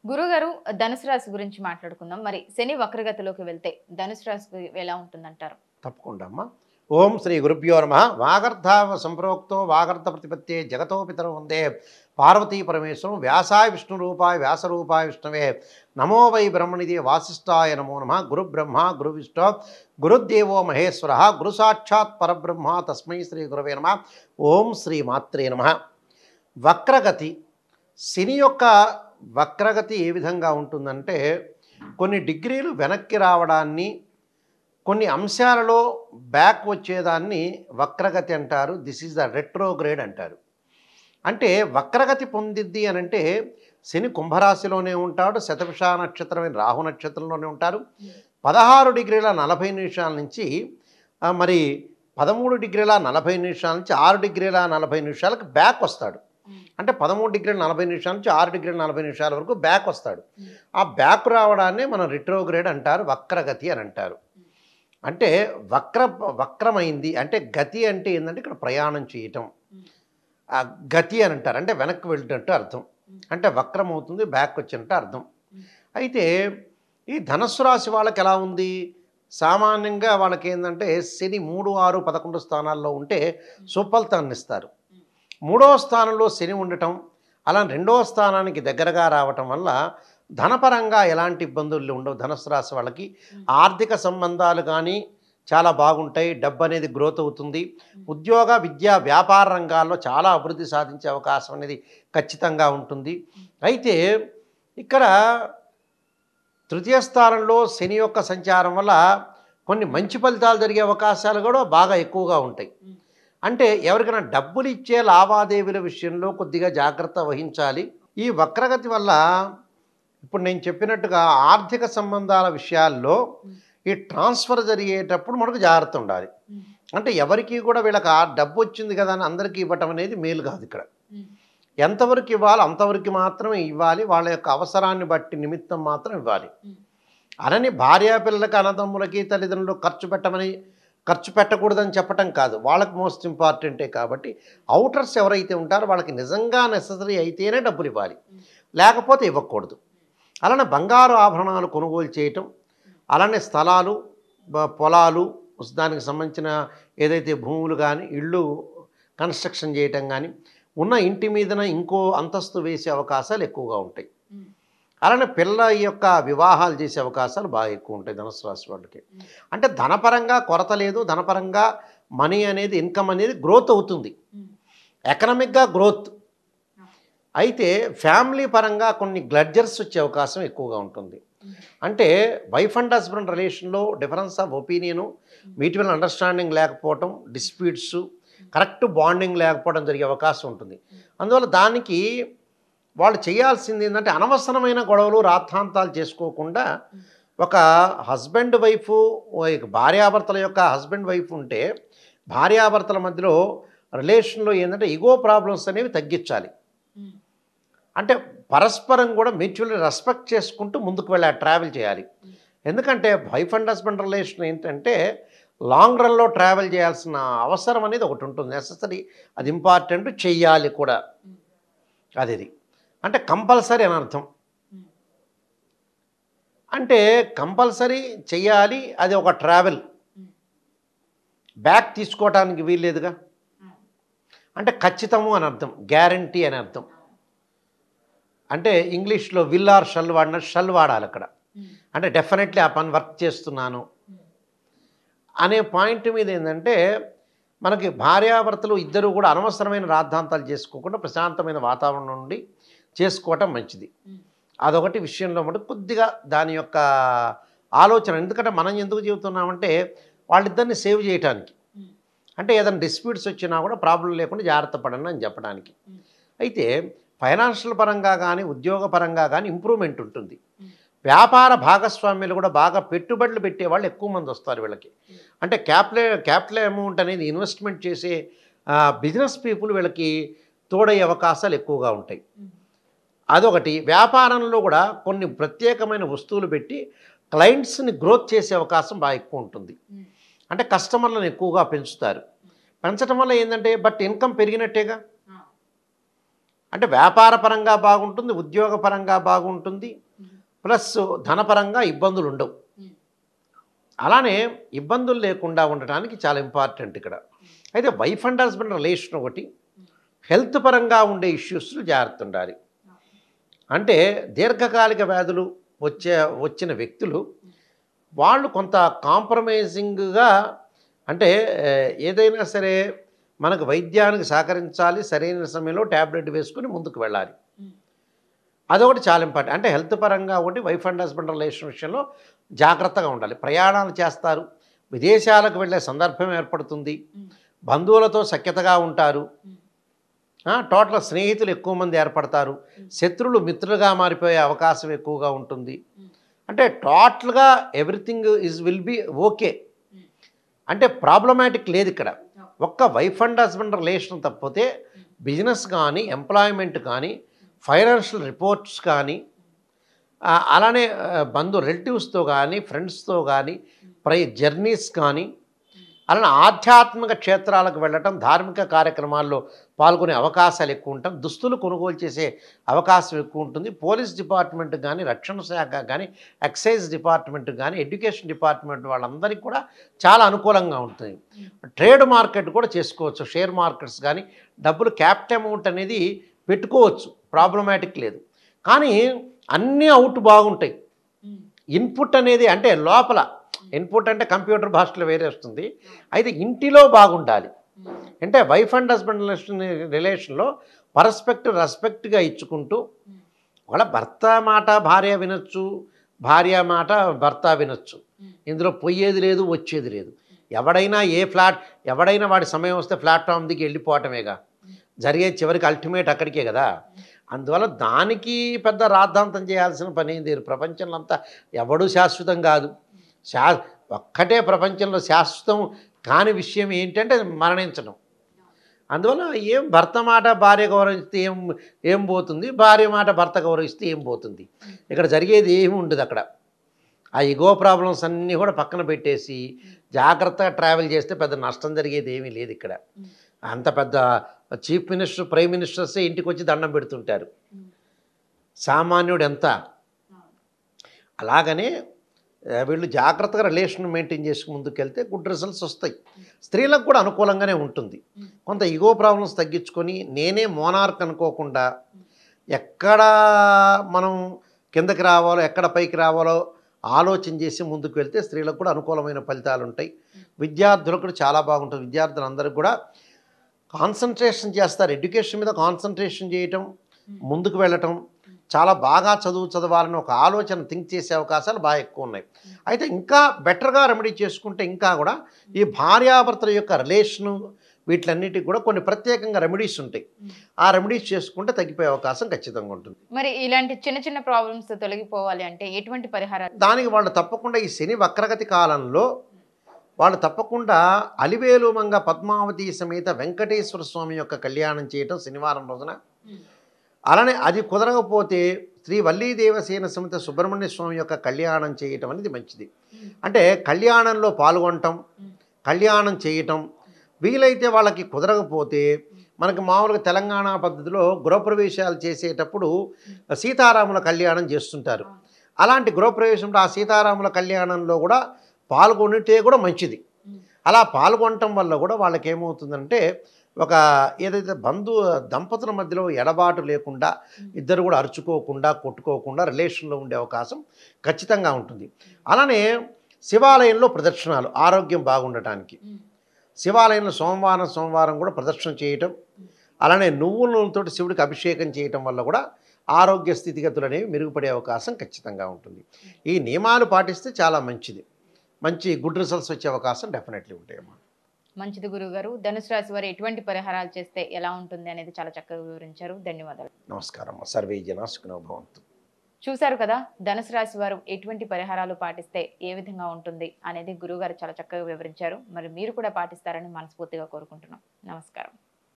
గురుగారు ధనుసు రాశి గురించి మాట్లాడుకుందాం. మరి శని వక్రగతిలోకి వెళ్తే ధనుసు రాశికి ఎలా ఉంటుందంటారు? తప్పకుండా అమ్మా. ఓం శ్రీ గురుభ్యో నమః. వాగర్ధావ సంప్రోక్తో వాగర్ధ ప్రతిపత్తే జగతో పితరం వందే పార్వతీ పరమేశ్వరం. వ్యాసాయ విష్ణురూపాయ వ్యాసరూపాయ విష్ణవే నమో వై బ్రహ్మనిధి వాసిష్ఠాయ నమో నమః. గురు బ్రహ్మ గురు విష్ణు గురుదేవో మహేశ్వర గురు సాక్షాత్ పరబ్రహ్మ తస్మై శ్రీ గురవే నమః. ఓం శ్రీ మాత్రే నమః. వక్రగతి, శని యొక్క వక్రగతి ఏ విధంగా ఉంటుందంటే కొన్ని డిగ్రీలు వెనక్కి రావడాన్ని, కొన్ని అంశాలలో బ్యాక్ వచ్చేదాన్ని వక్రగతి అంటారు. దిస్ ఈజ్ ద రెట్రోగ్రేడ్ అంటారు. అంటే వక్రగతి పొందిద్ది అని అంటే శని కుంభరాశిలోనే ఉంటాడు, శతభిష నక్షత్రమైన రాహు నక్షత్రంలోనే ఉంటారు. 16 డిగ్రీల 40 నిమిషాల నుంచి మరి 13 డిగ్రీల 40 నిమిషాల నుంచి 6 డిగ్రీల 40 నిమిషాలకు బ్యాక్ వస్తాడు. అంటే 13 డిగ్రీల 40 నిమిషాల నుంచి 6 డిగ్రీల 40 నిమిషాల వరకు బ్యాక్ వస్తాడు. ఆ బ్యాక్ రావడాన్ని మనం రెట్రోగ్రేడ్ అంటారు, వక్రగతి అని అంటారు. అంటే వక్రమైంది అంటే గతి అంటే ఏంటంటే ఇక్కడ ప్రయాణం చేయటం, గతి అని అంటారు. అంటే వెనక్కి వెళ్ళినట్టు అర్థం. అంటే వక్రం అవుతుంది, బ్యాక్ వచ్చినట్టు అర్థం. అయితే ఈ ధనస్సు రాశి వాళ్ళకి ఎలా ఉంది? సామాన్యంగా వాళ్ళకి ఏంటంటే శని 3, 6, 11 స్థానాల్లో ఉంటే సుఫలితాన్ని ఇస్తారు. 3వ స్థానంలో శని ఉండటం, అలా 2వ స్థానానికి దగ్గరగా రావటం వల్ల ధనపరంగా ఎలాంటి ఇబ్బందులు ఉండవు. ధనుసు రాశి వాళ్ళకి ఆర్థిక సంబంధాలు కానీ చాలా బాగుంటాయి. డబ్బు అనేది గ్రోత్ అవుతుంది. ఉద్యోగ విద్య వ్యాపార రంగాల్లో చాలా అభివృద్ధి సాధించే అవకాశం అనేది ఖచ్చితంగా ఉంటుంది. అయితే ఇక్కడ తృతీయ స్థానంలో శని యొక్క సంచారం వల్ల కొన్ని మంచి ఫలితాలు జరిగే అవకాశాలు కూడా బాగా ఎక్కువగా ఉంటాయి. అంటే ఎవరికైనా డబ్బులు ఇచ్చే లావాదేవీల విషయంలో కొద్దిగా జాగ్రత్త వహించాలి. ఈ వక్రగతి వల్ల ఇప్పుడు నేను చెప్పినట్టుగా ఆర్థిక సంబంధాల విషయాల్లో ఈ ట్రాన్స్ఫర్ జరిగేటప్పుడు మనకు జాగ్రత్త ఉండాలి. అంటే ఎవరికి కూడా వీళ్ళకి ఆ డబ్బు వచ్చింది కదా అని అందరికీ ఇవ్వటం అనేది మేలు కాదు. ఇక్కడ ఎంతవరకు ఇవ్వాలి అంతవరకు మాత్రమే ఇవ్వాలి. వాళ్ళ యొక్క అవసరాన్ని బట్టి నిమిత్తం మాత్రం ఇవ్వాలి. అలానే భార్యాపిల్లలకి అన్నదమ్ములకి తల్లిదండ్రులు ఖర్చు పెట్టకూడదని చెప్పటం కాదు, వాళ్ళకి మోస్ట్ ఇంపార్టెంటే. కాబట్టి అవుటర్స్ ఎవరైతే ఉంటారో వాళ్ళకి నిజంగా నెససరీ అయితేనే డబ్బులు ఇవ్వాలి, లేకపోతే ఇవ్వకూడదు. అలానే బంగారు ఆభరణాలు కొనుగోలు చేయటం, అలానే స్థలాలు పొలాలు దానికి సంబంధించిన ఏదైతే భూములు కానీ ఇళ్ళు కన్స్ట్రక్షన్ చేయటం కానీ, ఉన్న ఇంటి మీదన ఇంకో అంతస్తు వేసే అవకాశాలు ఎక్కువగా ఉంటాయి. అలానే పిల్లల యొక్క వివాహాలు చేసే అవకాశాలు బాగా ఎక్కువ ఉంటాయి ధనుసు రాశి వాళ్ళకి. అంటే ధనపరంగా కొరత లేదు, ధనపరంగా మనీ అనేది ఇన్కమ్ అనేది గ్రోత్ అవుతుంది, ఎకనామిక్గా గ్రోత్. అయితే ఫ్యామిలీ పరంగా కొన్ని గ్లడ్జర్స్ వచ్చే అవకాశం ఎక్కువగా ఉంటుంది. అంటే వైఫ్ అండ్ హస్బెండ్ రిలేషన్లో difference of opinion, mutual understanding లేకపోవటం, డిస్ప్యూట్స్, కరెక్ట్ బాండింగ్ లేకపోవడం జరిగే అవకాశం ఉంటుంది. అందువల్ల దానికి వాళ్ళు చేయాల్సింది ఏంటంటే అనవసరమైన గొడవలు రాద్ధాంతాలు చేసుకోకుండా ఒక హస్బెండ్ వైఫ్, భార్యాభర్తల యొక్క హస్బెండ్ వైఫ్ ఉంటే భార్యాభర్తల మధ్యలో రిలేషన్లో ఏంటంటే ఈగో ప్రాబ్లమ్స్ అనేవి తగ్గించాలి. అంటే పరస్పరం కూడా మ్యూచువల్లీ రెస్పెక్ట్ చేసుకుంటూ ముందుకు వెళ్ళి ట్రావెల్ చేయాలి. ఎందుకంటే వైఫ్ అండ్ హస్బెండ్ రిలేషన్ ఏంటంటే లాంగ్ రన్లో ట్రావెల్ చేయాల్సిన అవసరం అనేది ఒకటి ఉంటుంది, నెససరీ, అది ఇంపార్టెంట్, చెయ్యాలి కూడా. అది అంటే కంపల్సరీ అని అర్థం. అంటే కంపల్సరీ చెయ్యాలి, అది ఒక ట్రావెల్, బ్యాక్ తీసుకోవటానికి వీల్లేదుగా. అంటే ఖచ్చితము అని అర్థం, గ్యారంటీ అని అర్థం. అంటే ఇంగ్లీష్లో విల్ ఆర్ షల్ వాడిన షల్ వాడాలి అక్కడ. అంటే డెఫినెట్లీ ఆ పని వర్క్ చేస్తున్నాను అనే పాయింట్ మీద ఏంటంటే మనకి భార్యాభర్తలు ఇద్దరు కూడా అనవసరమైన రాద్ధాంతాలు చేసుకోకుండా ప్రశాంతమైన వాతావరణం నుండి చేసుకోవటం మంచిది. అదొకటి విషయంలో మటు కొద్దిగా దాని యొక్క ఆలోచన. ఎందుకంటే మనం ఎందుకు చెబుతున్నామంటే వాళ్ళిద్దరిని సేవ్ చేయడానికి, అంటే ఏదైనా డిస్ప్యూట్స్ వచ్చినా కూడా ప్రాబ్లం లేకుండా జాగ్రత్త పడండి అని చెప్పడానికి. అయితే ఫైనాన్షియల్ పరంగా కానీ ఉద్యోగ పరంగా కానీ ఇంప్రూవ్మెంట్ ఉంటుంది. వ్యాపార భాగస్వామ్యాలు కూడా బాగా పెట్టుబడులు పెట్టే వాళ్ళు ఎక్కువ మంది వస్తారు వీళ్ళకి. అంటే క్యాపిటల్ అమౌంట్ అనేది ఇన్వెస్ట్మెంట్ చేసే బిజినెస్ పీపుల్ వీళ్ళకి తోడయ్యే అవకాశాలు ఎక్కువగా ఉంటాయి. అదొకటి. వ్యాపారంలో కూడా కొన్ని ప్రత్యేకమైన వస్తువులు పెట్టి క్లయింట్స్ని గ్రోత్ చేసే అవకాశం బాగా ఎక్కువ ఉంటుంది. అంటే కస్టమర్లను ఎక్కువగా పెంచుతారు. పెంచడం వల్ల ఏంటంటే బట్ ఇన్కమ్ పెరిగినట్టేగా. అంటే వ్యాపార పరంగా బాగుంటుంది, ఉద్యోగపరంగా బాగుంటుంది, ప్లస్ ధనపరంగా ఇబ్బందులు ఉండవు. అలానే ఇబ్బందులు లేకుండా ఉండటానికి చాలా ఇంపార్టెంట్ ఇక్కడ. అయితే వైఫ్ అండ్ హస్బెండ్ రిలేషన్ ఒకటి, హెల్త్ పరంగా ఉండే ఇష్యూస్లు జాగ్రత్త ఉండాలి. అంటే దీర్ఘకాలిక వ్యాధులు వచ్చిన వ్యక్తులు వాళ్ళు కొంత కాంప్రమైజింగ్గా, అంటే ఏదైనా సరే మనకు వైద్యానికి సహకరించాలి, సరైన సమయంలో ట్యాబ్లెట్ వేసుకుని ముందుకు వెళ్ళాలి. అదొకటి చాలా ఇంపార్టెంట్. అంటే హెల్త్ పరంగా ఒకటి, వైఫ్ అండ్ హస్బెండ్ రిలేషన్ విషయంలో జాగ్రత్తగా ఉండాలి. ప్రయాణాలు చేస్తారు, విదేశాలకు వెళ్ళే సందర్భం ఏర్పడుతుంది, బంధువులతో సఖ్యతగా ఉంటారు, టోటల్ స్నేహితులు ఎక్కువ మంది ఏర్పడతారు, శత్రువులు మిత్రులుగా మారిపోయే అవకాశం ఎక్కువగా ఉంటుంది. అంటే టోటల్గా ఎవ్రీథింగ్ విల్ బి ఓకే. అంటే ప్రాబ్లమాటిక్ లేదు ఇక్కడ. ఒక్క వైఫ్ అండ్ హస్బెండ్ రిలేషన్ తప్పితే బిజినెస్ కానీ, ఎంప్లాయ్మెంట్ కానీ, ఫైనాన్షియల్ రిపోర్ట్స్ కానీ, అలానే రిలేటివ్స్తో కానీ, ఫ్రెండ్స్తో కానీ, జర్నీస్ కానీ, అలానే ఆధ్యాత్మిక క్షేత్రాలకు వెళ్ళటం, ధార్మిక కార్యక్రమాల్లో పాల్గొనే అవకాశాలు ఎక్కువ ఉంటాం, దుస్తులు కొనుగోలు చేసే అవకాశం ఎక్కువ ఉంటుంది. పోలీస్ డిపార్ట్మెంట్ కానీ, రక్షణ శాఖ కానీ, ఎక్సైజ్ డిపార్ట్మెంట్ కానీ, ఎడ్యుకేషన్ డిపార్ట్మెంట్ వాళ్ళందరికీ కూడా చాలా అనుకూలంగా ఉంటుంది. ట్రేడ్ మార్కెట్ కూడా చేసుకోవచ్చు, షేర్ మార్కెట్స్ కానీ, డబ్బులు క్యాపిటల్ అమౌంట్ అనేది పెట్టుకోవచ్చు, ప్రాబ్లమాటిక్ లేదు. కానీ అన్నీ అవుట్ బాగుంటాయి. ఇన్పుట్ అనేది అంటే లోపల ఇన్పుట్ అంటే కంప్యూటర్ భాషలో వేరే వస్తుంది, అయితే ఇంటిలో బాగుండాలి. అంటే వైఫ్ అండ్ హస్బెండ్ రిలేషన్లో రెస్పెక్ట్గా ఇచ్చుకుంటూ, వాళ్ళ భర్త మాట భార్య వినొచ్చు, భార్య మాట భర్త వినొచ్చు, ఇందులో పోయేది లేదు, వచ్చేది లేదు. ఎవడైనా వాడి సమయం వస్తే ప్లాట్ఫామ్ దిగి వెళ్ళిపోవటమేగా జరిగే, చివరికి అల్టిమేట్ అక్కడికే కదా. అందువల్ల దానికి పెద్ద రాద్ధాంతం చేయాల్సిన పని ఏంది? ప్రపంచంలో అంతా ఎవడూ శాశ్వతం కాదు. ఒక్కటే ప్రపంచంలో శాశ్వతం కాని విషయం ఏంటంటే మరణించడం. అందువల్ల భర్త మాట భార్య గౌరవిస్తే ఏం పోతుంది, భార్య మాట భర్త గౌరవిస్తే ఏం పోతుంది? ఇక్కడ జరిగేది ఏమి ఉండదు. అక్కడ ఆ ఇగో ప్రాబ్లమ్స్ అన్నీ కూడా పక్కన పెట్టేసి జాగ్రత్తగా ట్రావెల్ చేస్తే పెద్ద నష్టం జరిగేది ఏమీ లేదు ఇక్కడ. అంత పెద్ద చీఫ్ మినిస్టర్, ప్రైమ్ మినిస్టర్సే ఇంటికి వచ్చి దండం పెడుతుంటారు, సామాన్యుడు ఎంత. అలాగనే వీళ్ళు జాగ్రత్తగా రిలేషన్ మెయింటైన్ చేసుకు ముందుకెళ్తే గుడ్ రిజల్ట్స్ వస్తాయి. స్త్రీలకు కూడా అనుకూలంగానే ఉంటుంది. కొంత ఇగో ప్రాబ్లమ్స్ తగ్గించుకొని నేనే మోనార్క్ అనుకోకుండా ఎక్కడ మనం కిందకి రావాలో, ఎక్కడ పైకి రావాలో ఆలోచన చేసి ముందుకు వెళ్తే స్త్రీలకు కూడా అనుకూలమైన ఫలితాలు ఉంటాయి. విద్యార్థులకు కూడా చాలా బాగుంటుంది. విద్యార్థులందరికీ కూడా కాన్సన్ట్రేషన్ చేస్తారు, ఎడ్యుకేషన్ మీద కాన్సన్ట్రేషన్ చేయటం, ముందుకు వెళ్ళటం, చాలా బాగా చదవాలని ఒక ఆలోచన థింక్ చేసే అవకాశాలు బాగా ఎక్కువ ఉన్నాయి. అయితే ఇంకా బెటర్గా రెమెడీ చేసుకుంటే ఇంకా కూడా ఈ భార్యాభర్తల యొక్క రిలేషను వీటిలన్నిటికి కూడా కొన్ని ప్రత్యేకంగా రెమెడీస్ ఉంటాయి. ఆ రెమెడీస్ చేసుకుంటే తగ్గిపోయే అవకాశం ఖచ్చితంగా ఉంటుంది. మరి ఇలాంటి చిన్న చిన్న ప్రాబ్లమ్స్ తొలగిపోవాలి అంటే ఎటువంటి పరిహారాలు? దానికి వాళ్ళు తప్పకుండా ఈ శని వక్రగతి కాలంలో వాళ్ళు తప్పకుండా అలివేలు మంగ పద్మావతి సమేత వెంకటేశ్వర స్వామి యొక్క కళ్యాణం చేయటం శనివారం రోజున. అలానే అది కుదరకపోతే శ్రీ వల్లీ దేవసేన సమేత సుబ్రహ్మణ్య స్వామి యొక్క కళ్యాణం చేయటం అనేది మంచిది. అంటే కళ్యాణంలో పాల్గొనటం, కళ్యాణం చేయటం. వీలైతే వాళ్ళకి కుదరకపోతే మనకి మామూలుగా తెలంగాణ పద్ధతిలో గృహప్రవేశాలు చేసేటప్పుడు సీతారాముల కళ్యాణం చేస్తుంటారు. అలాంటి గృహప్రవేశంలో ఆ సీతారాముల కళ్యాణంలో కూడా పాల్గొనితే కూడా మంచిది. అలా పాల్గొనటం వల్ల కూడా వాళ్ళకి ఏమవుతుందంటే ఒక ఏదైతే దంపతుల మధ్యలో ఎడబాటు లేకుండా, ఇద్దరు కూడా అరుచుకోకుండా, కొట్టుకోకుండా రిలేషన్లో ఉండే అవకాశం ఖచ్చితంగా ఉంటుంది. అలానే శివాలయంలో ప్రదక్షిణాలు ఆరోగ్యం బాగుండటానికి శివాలయంలో సోమవారం కూడా ప్రదక్షిణ చేయటం, అలానే నువ్వుల నూనెతో శివుడికి అభిషేకం చేయటం వల్ల కూడా ఆరోగ్య స్థితిగతులు అనేవి మెరుగుపడే అవకాశం ఖచ్చితంగా ఉంటుంది. ఈ నియమాలు పాటిస్తే చాలా మంచిది, మంచి గుడ్ రిజల్ట్స్ వచ్చే అవకాశం డెఫినెట్లీ ఉంటాయమ్మా. మంచిది గురుగారు. ధనుసు రాశి వారు ఎటువంటి పరిహారాలు చేస్తే ఎలా ఉంటుంది అనేది చాలా చక్కగా వివరించారు. ధన్యవాదాలు. నమస్కారం. సర్వే జనా సుఖినో భవంతు. చూశారు కదా, ధనుసు రాశి వారు ఎటువంటి పరిహారాలు పాటిస్తే ఏ విధంగా ఉంటుంది అనేది గురుగారు చాలా చక్కగా వివరించారు. మరి మీరు కూడా పాటిస్తారని మనస్ఫూర్తిగా కోరుకుంటున్నాం. నమస్కారం.